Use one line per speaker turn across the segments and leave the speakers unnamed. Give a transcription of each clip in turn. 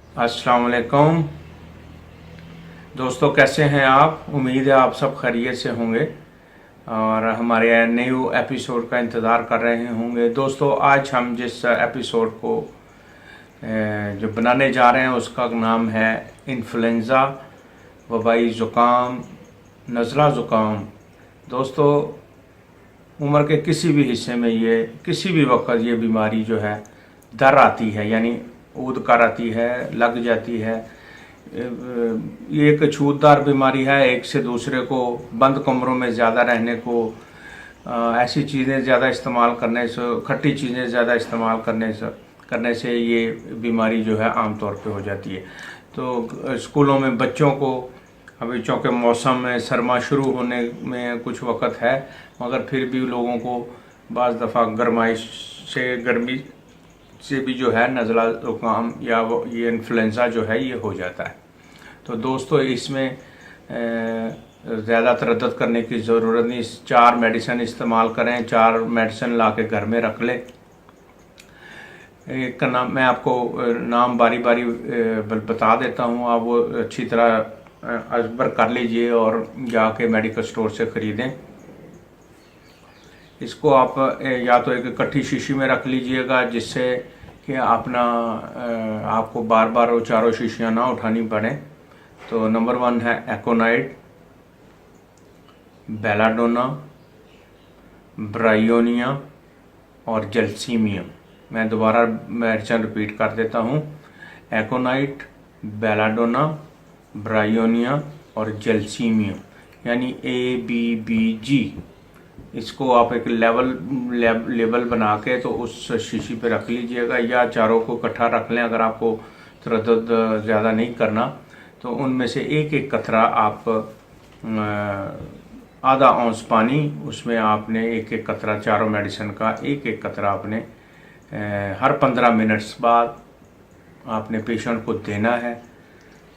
अस्सलाम वालेकुम दोस्तों, कैसे हैं आप? उम्मीद है आप सब खैरियत से होंगे और हमारे न्यू एपिसोड का इंतज़ार कर रहे होंगे। दोस्तों, आज हम जिस एपिसोड को जो बनाने जा रहे हैं उसका नाम है इन्फ्लुएंज़ा, वबाई ज़ुकाम, नज़ला ज़ुकाम। दोस्तों, उम्र के किसी भी हिस्से में ये किसी भी वक्त ये बीमारी जो है दर आती है, यानी ऊद कर आती है, लग जाती है। ये एक छूतदार बीमारी है। एक से दूसरे को बंद कमरों में ज़्यादा रहने को, ऐसी चीज़ें ज़्यादा इस्तेमाल करने से, खट्टी चीज़ें ज़्यादा इस्तेमाल करने से ये बीमारी जो है आम तौर पे हो जाती है। तो स्कूलों में बच्चों को अभी चूँकि मौसम में सरमा शुरू होने में कुछ वक्त है, मगर फिर भी लोगों को बाज़ दफ़ा गर्मी से भी जो है नज़ला ज़ुकाम या वो ये इन्फ्लुएंज़ा जो है ये हो जाता है। तो दोस्तों, इसमें ज़्यादा तरद्दुद करने की ज़रूरत नहीं। 4 मेडिसिन इस्तेमाल करें, 4 मेडिसिन ला के घर में रख लें। एक का नाम मैं आपको नाम बारी बारी बता देता हूँ, आप वो अच्छी तरह अजबर कर लीजिए और जाके मेडिकल स्टोर से ख़रीदें। इसको आप या तो एक इकट्ठी शीशी में रख लीजिएगा, जिससे कि आपको बार बार वो चारों शीशियाँ ना उठानी पड़े। तो नंबर 1 है एकोनाइट, बेलाडोना, ब्रायोनिया और जेल्सीमियम। मैं दोबारा मेडिसिन रिपीट कर देता हूँ। एकोनाइट, बेलाडोना, ब्रायोनिया और जेल्सीमियम, यानी ABBG। इसको आप एक लेबल बना के तो उस शीशी पे रख लीजिएगा, या चारों को इकट्ठा रख लें। अगर आपको तरद्दुद ज़्यादा नहीं करना तो उनमें से एक एक कतरा आप आधा औंस पानी, उसमें आपने एक एक कतरा, चारों मेडिसिन का एक एक कतरा आपने हर 15 मिनट्स बाद आपने पेशेंट को देना है।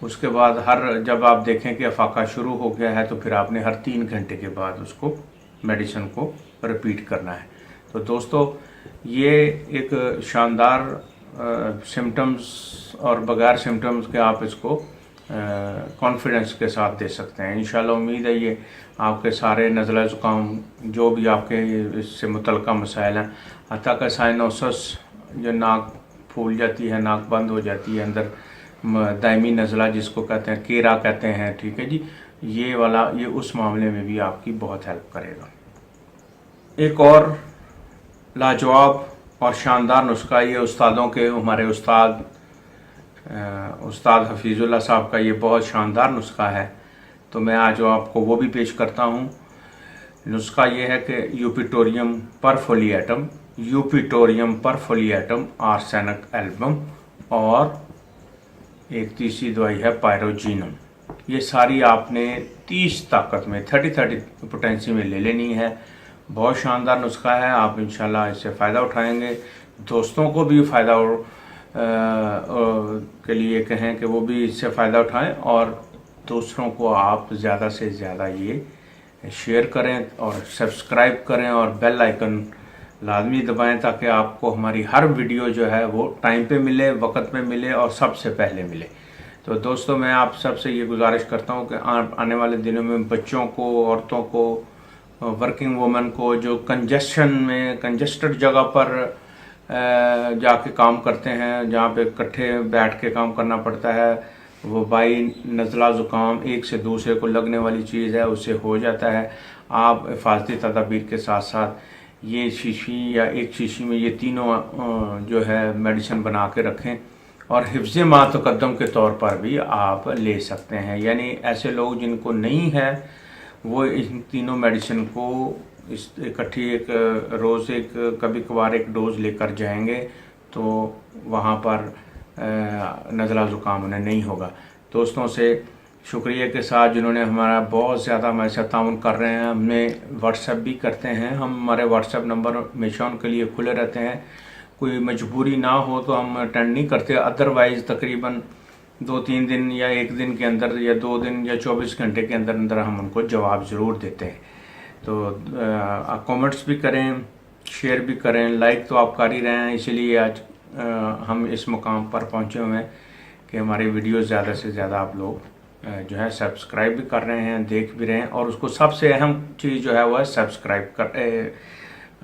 उसके बाद जब आप देखें कि अफाका शुरू हो गया है तो फिर आपने हर 3 घंटे के बाद उसको मेडिसिन को रिपीट करना है। तो दोस्तों, ये एक शानदार सिम्टम्स और बगैर सिम्टम्स के आप इसको कॉन्फिडेंस के साथ दे सकते हैं। इंशाल्लाह उम्मीद है ये आपके सारे नज़ला ज़ुकाम जो भी आपके इससे मुतल्लिक़ा मसाइल हैं, हत्ता कि साइनोसिस, जो नाक फूल जाती है, नाक बंद हो जाती है, अंदर दायमी नज़ला जिसको कहते हैं, कीड़ा कहते हैं, ठीक है जी, ये उस मामले में भी आपकी बहुत हेल्प करेगा। एक और लाजवाब और शानदार नुस्खा, ये उस्तादों के, हमारे उस्ताद हफीज़ुल्लाह साहब का ये बहुत शानदार नुस्खा है। तो मैं आज आपको वो भी पेश करता हूँ। नुस्खा ये है कि यूपिटोरियम परफोलिएटम आर्सेनिक एल्बम, और एक तीसरी दवाई है पायरोजीनम। ये सारी आपने 30 ताकत में 30 पोटेंसी में ले लेनी है। बहुत शानदार नुस्खा है, आप इंशाल्लाह इससे फ़ायदा उठाएंगे। दोस्तों को भी फ़ायदा के लिए कहें कि वो भी इससे फ़ायदा उठाएं, और दूसरों को आप ज़्यादा से ज़्यादा ये शेयर करें और सब्सक्राइब करें और बेल आइकन लाजमी दबाएं, ताकि आपको हमारी हर वीडियो जो है वो टाइम पे मिले, वक्त पे मिले और सबसे पहले मिले। तो दोस्तों, मैं आप सबसे ये गुजारिश करता हूँ कि आने वाले दिनों में बच्चों को, औरतों को, वर्किंग वुमेन को, जो कंजस्टेड जगह पर जाके काम करते हैं, जहाँ पे इकट्ठे बैठ के काम करना पड़ता है, वबाई नज़ला ज़ुकाम एक से दूसरे को लगने वाली चीज़ है, उससे हो जाता है। आप हिफाजती तदाबीर के साथ साथ ये शीशी या एक शीशी में ये तीनों जो है मेडिसिन बना के रखें, और हिफ्ज़ मा तक़द्दम के तौर पर भी आप ले सकते हैं। यानी ऐसे लोग जिनको नहीं है वो इन तीनों मेडिसिन को इकट्ठी एक रोज़ एक कभी कभार एक डोज लेकर जाएंगे, तो वहाँ पर नज़ला ज़ुकाम उन्हें नहीं होगा। दोस्तों से शुक्रिया के साथ जिन्होंने हमारा बहुत ज़्यादा हमारे साथ ताउन कर रहे हैं, हमें व्हाट्सएप भी करते हैं। हमारे व्हाट्सएप नंबर हमेशा उनके लिए खुले रहते हैं। कोई मजबूरी ना हो तो हम अटेंड नहीं करते, अदरवाइज़ तकरीबन 2-3 दिन या 1 दिन के अंदर या 2 दिन या 24 घंटे के अंदर अंदर हम उनको जवाब ज़रूर देते हैं। तो आप कमेंट्स भी करें, शेयर भी करें, लाइक तो आप कर ही रहे हैं। इसलिए आज हम इस मुकाम पर पहुंचे हुए हैं कि हमारी वीडियो ज़्यादा से ज़्यादा आप लोग जो है सब्सक्राइब भी कर रहे हैं, देख भी रहे हैं, और उसको सबसे अहम चीज़ जो है वो है सब्सक्राइब कर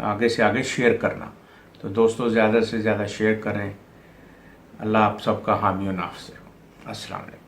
आगे से आगे शेयर करना। तो दोस्तों ज़्यादा से ज़्यादा शेयर करें। अल्लाह आप सबका हामी और नाफिज़ हो। अस्सलाम वालेकुम।